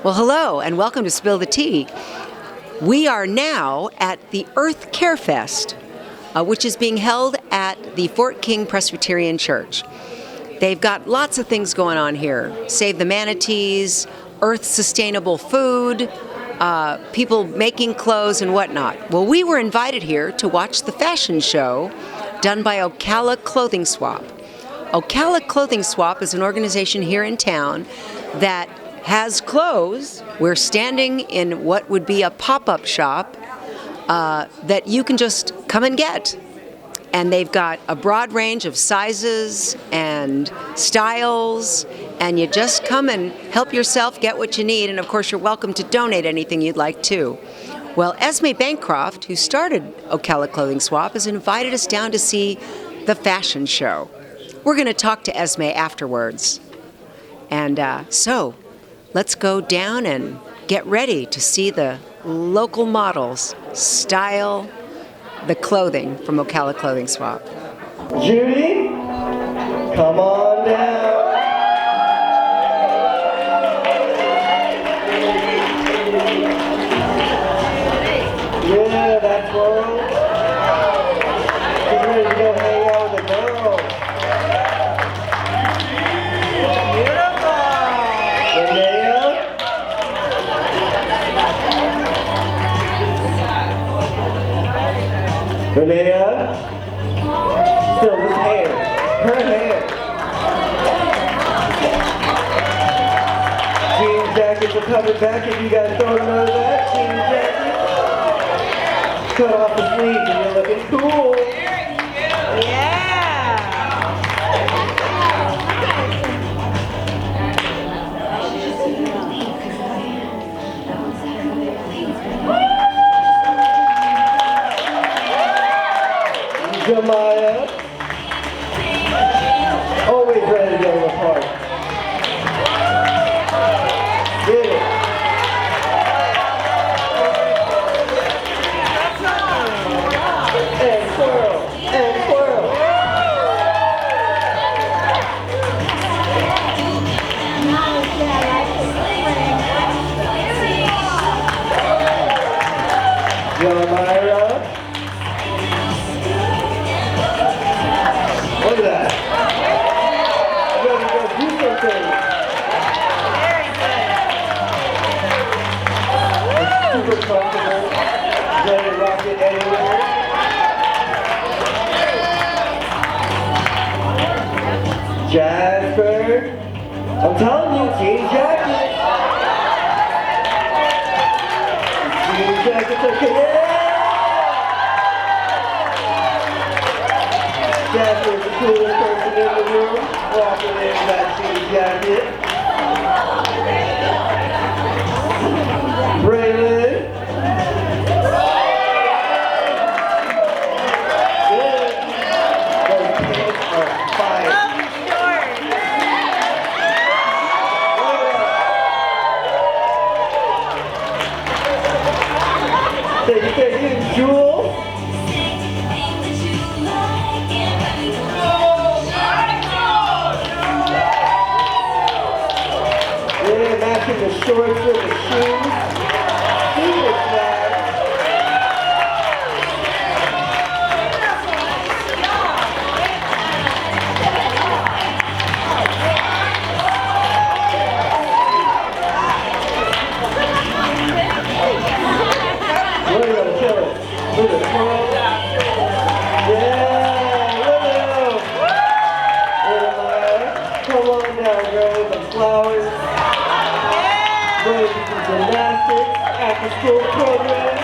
Well, hello, and welcome to Spill the Tea. We are now at the Earth Care Fest, which is being held at the Fort King Presbyterian Church. They've got lots of things going on here. Save the manatees, earth sustainable food, people making clothes and whatnot. Well, we were invited here to watch the fashion show done by Ocala Clothing Swap. Ocala Clothing Swap is an organization here in town that has clothes. We're standing in what would be a pop-up shop that you can just come and get. And they've got a broad range of sizes and styles, and you just come and help yourself get what you need, and of course you're welcome to donate anything you'd like too. Well, Esmee Bancroft, who started Ocala Clothing Swap, has invited us down to see the fashion show. We're going to talk to Esmee afterwards. And so, let's go down and get ready to see the local models style the clothing from Ocala Clothing Swap. Judy, come on down. Yeah, that's girl. She's ready to go hang out with the girls. Beautiful. Renea, still this hair, her hair. Jean jackets are coming back if you guys don't know that. Jean jackets. Cut off the sleeves and you're looking cool. Yeah. Jemiah, always ready to go to the party. Get it. And twirl, and twirl. Jemiah. Look at that. You gotta go do something. It's super comfortable. Ready to rock it anywhere. Jasper. I'm telling you, jean jacket. Jean jackets are connected. Jasper's the coolest person in the room, walking in that jean jacket. Braylon. Good. Those pants are fire. Say you can use Jewel. Matching the shorts with the shoes. Super swag. We're gonna kill it. Look at twirl. Yeah, look at them. Come on down, girl, with the flowers. Gymnastics, after school program.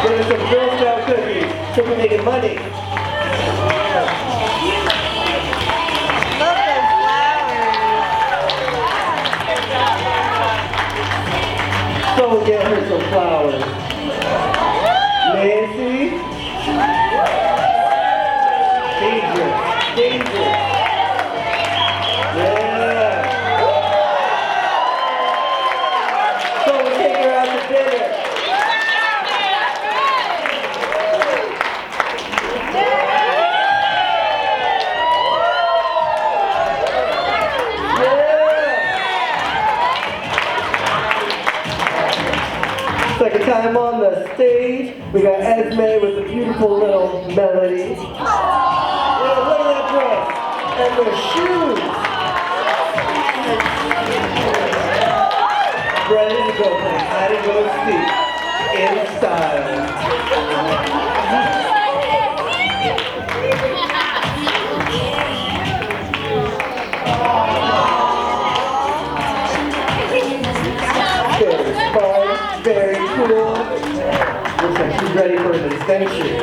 Get us some Girl Scout cookies, so we're making money. Look at flowers. So get her some flowers. Nancy. Danger. Yeah. So we'll take her out to dinner. time on the stage, we got Esmee with a beautiful little melody. Yeah, look at that dress. And the shoes. Ready to go play hide and go seek in style. Very fun, very cool. Looks like she's ready for an adventure.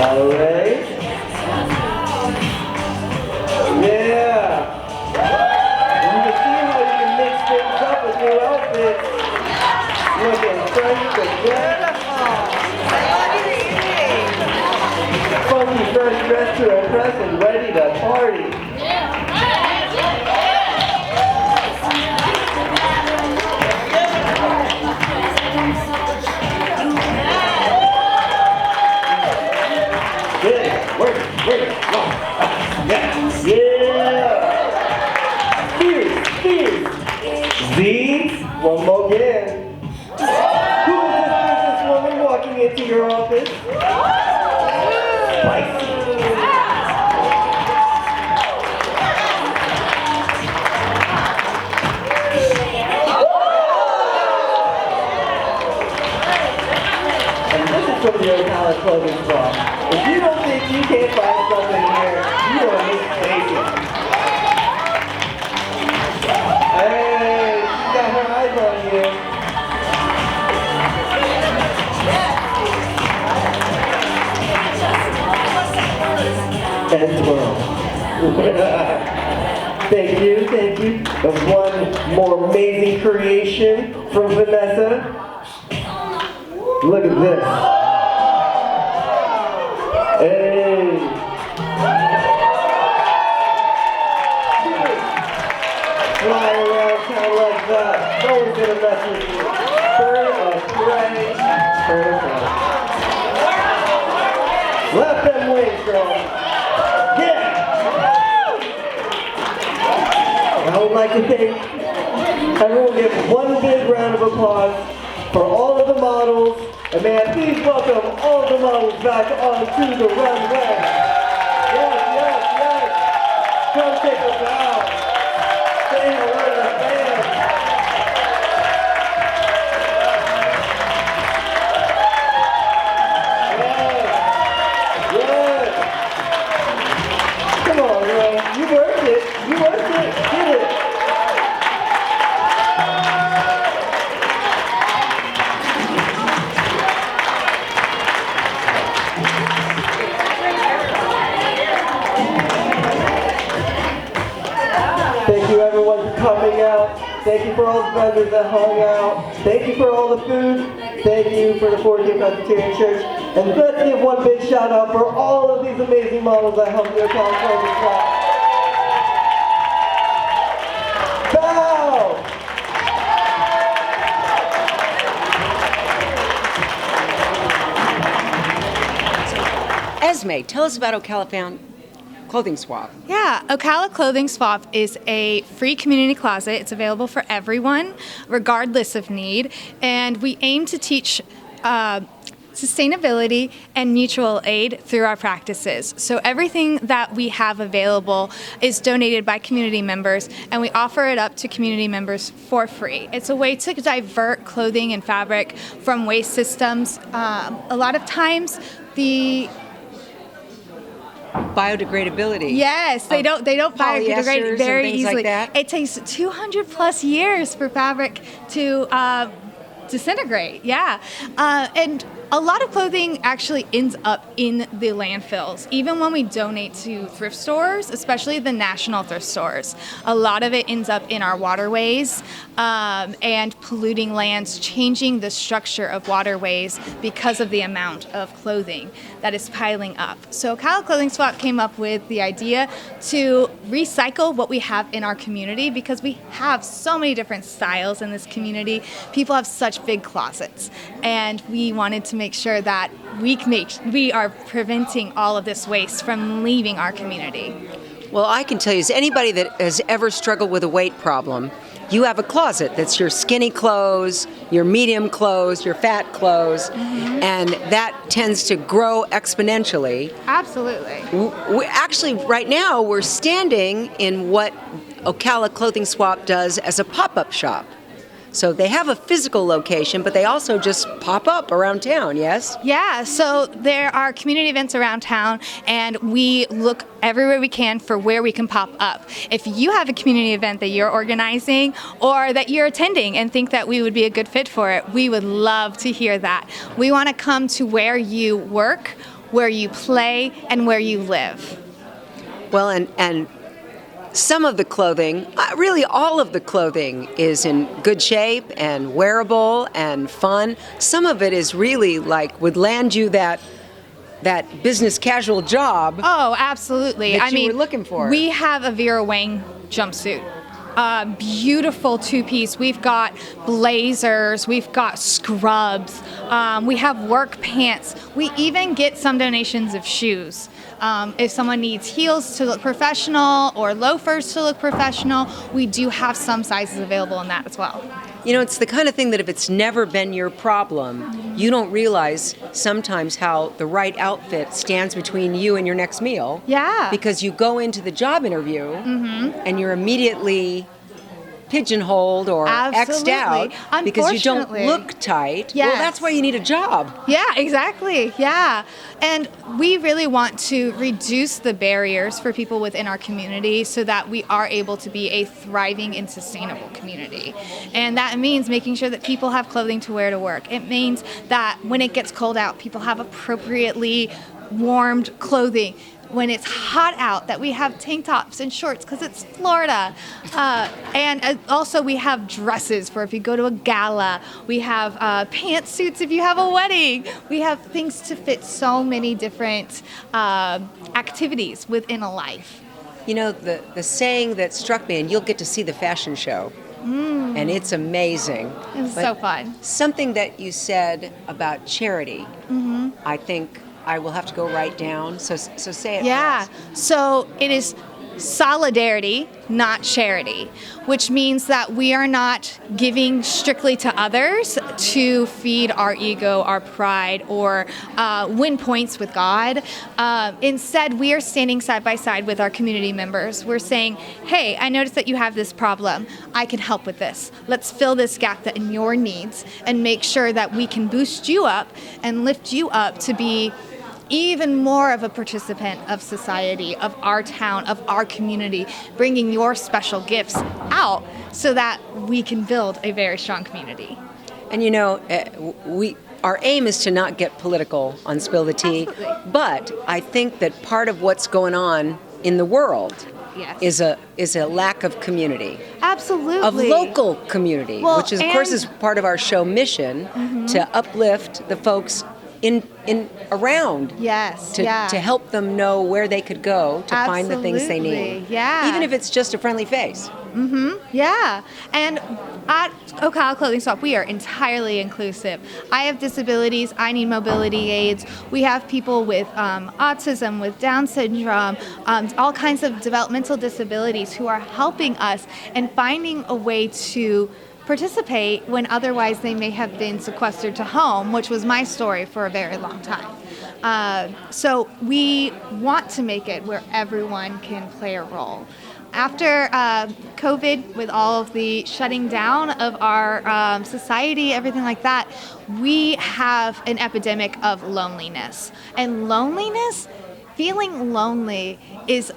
All right. Yeah. You can see how you can mix things up with new outfits. Looking fresh to death. Funky fresh dress to impress and ready to party. Yeah, work, yeah. Fierce. Z's, one more again. Who is this businesswoman walking into your office? Spicy. And this is from the Ocala Clothing Swap. If you don't think you can't find something here, you are mistaken. Hey, she's got her eyes on you. And twirl. Thank you. There's one more amazing creation from Vanessa. Look at this. Hey. Fly around town like that. No one's gonna mess with you. Bird of prey. Perfect. Left them wings, girl. Yeah. I would like to thank everyone. Give one big round of applause for all of the models. And may I please welcome all the models back onto the runway. Yes. Come take a bow. Say hello to the fans. Yes. Come on, girl. You worked it. Get it. Thank you everyone for coming out. Thank you for all the vendors that hung out. Thank you for all the food. Thank you for the 14th Presbyterian Church. And let's give one big shout out for all of these amazing models that helped the Ocala Clothing Swap. Bow! Esmee, tell us about Ocala Clothing Swap. Yeah, Ocala Clothing Swap is a free community closet. It's available for everyone, regardless of need. And we aim to teach sustainability and mutual aid through our practices. So everything that we have available is donated by community members, and we offer it up to community members for free. It's a way to divert clothing and fabric from waste systems. A lot of times the biodegradability. Yes, they don't biodegrade very easily. Like that. It takes 200 plus years for fabric to disintegrate. Yeah, and a lot of clothing actually ends up in the landfills. Even when we donate to thrift stores, especially the national thrift stores, a lot of it ends up in our waterways and polluting lands, changing the structure of waterways because of the amount of clothing that is piling up. So Ocala Clothing Swap came up with the idea to recycle what we have in our community, because we have so many different styles in this community. People have such such big closets, and we wanted to make sure that we are preventing all of this waste from leaving our community. Well, I can tell you, as anybody that has ever struggled with a weight problem, you have a closet that's your skinny clothes, your medium clothes, your fat clothes, and that tends to grow exponentially. Absolutely. Actually, right now, we're standing in what Ocala Clothing Swap does as a pop-up shop. So they have a physical location, but they also just pop up around town, yes? Yeah, so there are community events around town, and we look everywhere we can for where we can pop up. If you have a community event that you're organizing or that you're attending and think that we would be a good fit for it, we would love to hear that. We want to come to where you work, where you play, and where you live. Well, and some of the clothing, really all of the clothing, is in good shape and wearable and fun. Some of it is really like would land you that business casual job. Oh, absolutely. That you were looking for. We have a Vera Wang jumpsuit. Beautiful two-piece. We've got blazers. We've got scrubs. We have work pants. We even get some donations of shoes. If someone needs heels to look professional or loafers to look professional, we do have some sizes available in that as well. You know, it's the kind of thing that if it's never been your problem, you don't realize sometimes how the right outfit stands between you and your next meal. Yeah. Because you go into the job interview and you're immediately pigeonholed or X'd out because you don't look tight. Yes. Well, that's why you need a job. Yeah, exactly. Yeah. And we really want to reduce the barriers for people within our community so that we are able to be a thriving and sustainable community. And that means making sure that people have clothing to wear to work. It means that when it gets cold out, people have appropriately warmed clothing. When it's hot out, that we have tank tops and shorts because it's Florida. And also we have dresses for if you go to a gala. We have pantsuits if you have a wedding. We have things to fit so many different activities within a life. You know, the saying that struck me, and you'll get to see the fashion show, and it's amazing. It was so fun. Something that you said about charity, I think I will have to go write down. So say it. Yeah. Fast. So it is solidarity, not charity, which means that we are not giving strictly to others to feed our ego, our pride, or win points with God. Instead, we are standing side by side with our community members. We're saying, hey, I noticed that you have this problem. I can help with this. Let's fill this gap that in your needs and make sure that we can boost you up and lift you up to be even more of a participant of society, of our town, of our community, bringing your special gifts out so that we can build a very strong community. And you know, our aim is to not get political on Spill the Tea, Absolutely. But I think that part of what's going on in the world Yes. is a lack of community. Absolutely. Of local community, Well, which is, of course, is part of our show mission to uplift the folks in around. Yes. To help them know where they could go to find the things they need. Absolutely, yeah. Even if it's just a friendly face. Yeah, and at Ocala Clothing Swap, we are entirely inclusive. I have disabilities, I need mobility aids. We have people with autism, with Down syndrome, all kinds of developmental disabilities who are helping us and finding a way to participate when otherwise they may have been sequestered to home, which was my story for a very long time. So we want to make it where everyone can play a role. After COVID, with all of the shutting down of our society, everything like that, we have an epidemic of loneliness. And loneliness, feeling lonely, is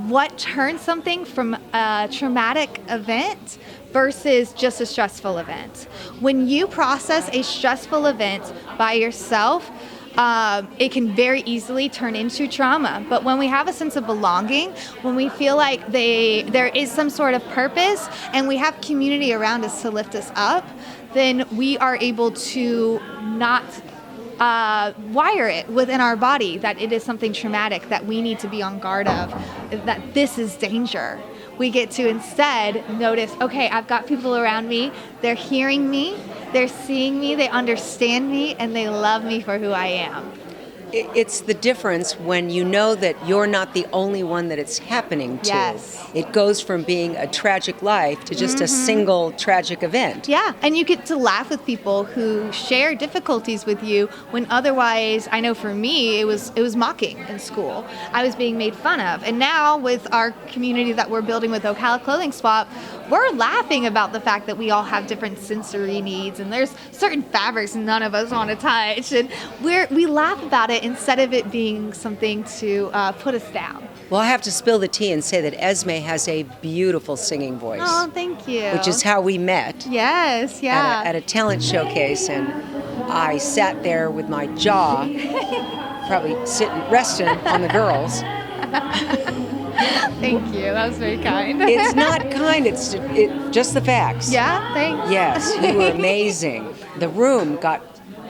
what turns something from a traumatic event versus just a stressful event. When you process a stressful event by yourself, it can very easily turn into trauma. But when we have a sense of belonging, when we feel like there is some sort of purpose and we have community around us to lift us up, then we are able to not wire it within our body that it is something traumatic that we need to be on guard of, that this is danger. we get to instead notice, okay, I've got people around me, they're hearing me, they're seeing me, they understand me, and they love me for who I am. It's the difference when you know that you're not the only one that it's happening to. Yes. It goes from being a tragic life to just a single tragic event. Yeah, and you get to laugh with people who share difficulties with you when otherwise, I know for me, it was mocking in school. I was being made fun of. And now with our community that we're building with Ocala Clothing Swap, we're laughing about the fact that we all have different sensory needs and there's certain fabrics none of us want to touch. And we laugh about it instead of it being something to put us down. Well, I have to spill the tea and say that Esmee has a beautiful singing voice. Oh, thank you. Which is how we met. Yes, yeah. At a talent showcase, and I sat there with my jaw, probably resting on the girls. Thank you. That was very kind. It's not kind. It's just the facts. Yeah, thanks. Yes, you were amazing. The room got.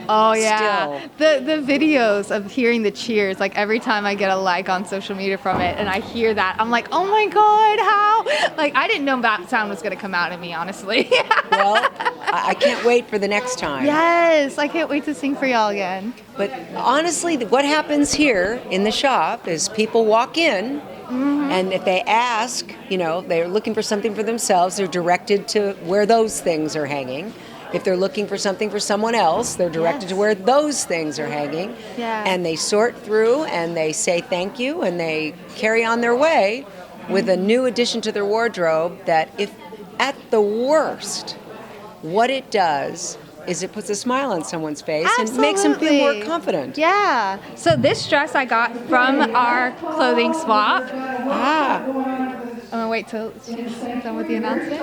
Oh yeah, the videos of hearing the cheers, like every time I get a like on social media from it and I hear that, I'm like, oh my God, how? Like I didn't know that sound was gonna come out of me, honestly. Well, I can't wait for the next time. Yes, I can't wait to sing for y'all again. But honestly, what happens here in the shop is people walk in, and if they ask, they're looking for something for themselves, they're directed to where those things are hanging. If they're looking for something for someone else, they're directed to where those things are hanging. Yeah. And they sort through and they say thank you and they carry on their way with a new addition to their wardrobe that, if at the worst, what it does is it puts a smile on someone's face and makes them feel more confident. Yeah. So this dress I got from our clothing swap. I'm gonna wait till she's done with the announcement.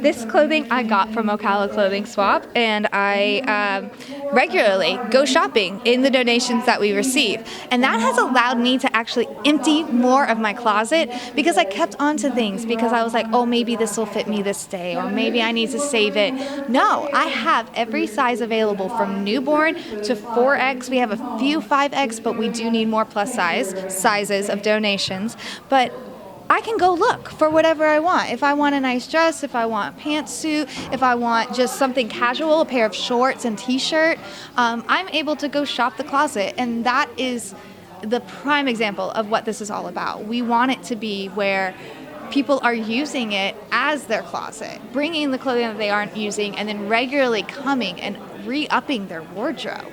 This clothing I got from Ocala Clothing Swap, and I regularly go shopping in the donations that we receive. And that has allowed me to actually empty more of my closet because I kept on to things because I was like, oh, maybe this will fit me this day, or maybe I need to save it. No, I have every size available from newborn to 4X. We have a few 5X, but we do need more plus sizes of donations. But I can go look for whatever I want. If I want a nice dress, if I want a pantsuit, if I want just something casual, a pair of shorts and t-shirt, I'm able to go shop the closet. And that is the prime example of what this is all about. We want it to be where people are using it as their closet, bringing the clothing that they aren't using, and then regularly coming and re-upping their wardrobe.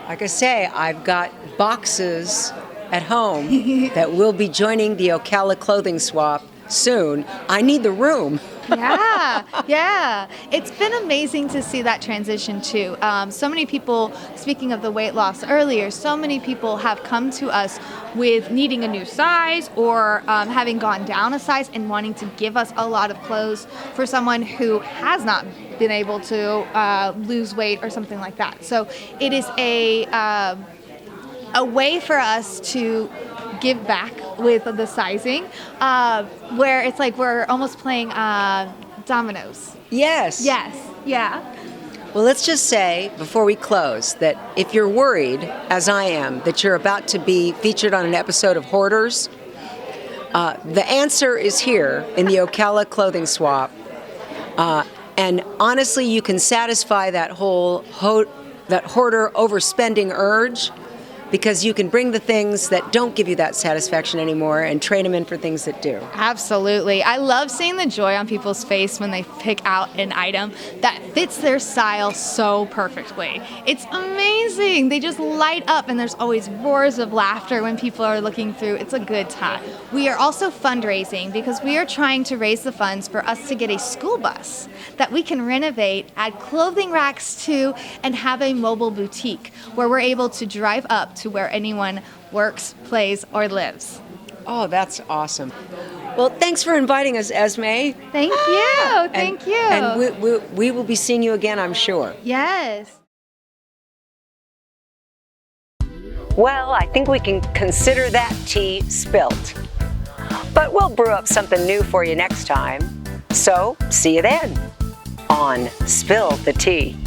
Like I say, I've got boxes at home that will be joining the Ocala Clothing Swap soon. I need the room. Yeah. It's been amazing to see that transition too. So many people, speaking of the weight loss earlier, so many people have come to us with needing a new size or having gone down a size and wanting to give us a lot of clothes for someone who has not been able to lose weight or something like that. So it is a way for us to give back with the sizing, where it's like we're almost playing dominoes. Yes. Yeah. Well, let's just say before we close that if you're worried, as I am, that you're about to be featured on an episode of Hoarders, the answer is here in the Ocala Clothing Swap. And honestly, you can satisfy that whole hoarder overspending urge, because you can bring the things that don't give you that satisfaction anymore and trade them in for things that do. Absolutely. I love seeing the joy on people's face when they pick out an item that fits their style so perfectly. It's amazing. They just light up, and there's always roars of laughter when people are looking through. It's a good time. We are also fundraising because we are trying to raise the funds for us to get a school bus that we can renovate, add clothing racks to, and have a mobile boutique where we're able to drive up to where anyone works, plays, or lives. Oh, that's awesome. Well, thanks for inviting us, Esmee. Thank you. Thank you. And we will be seeing you again, I'm sure. Yes. Well, I think we can consider that tea spilt. But we'll brew up something new for you next time. So, see you then on Spill the Tea.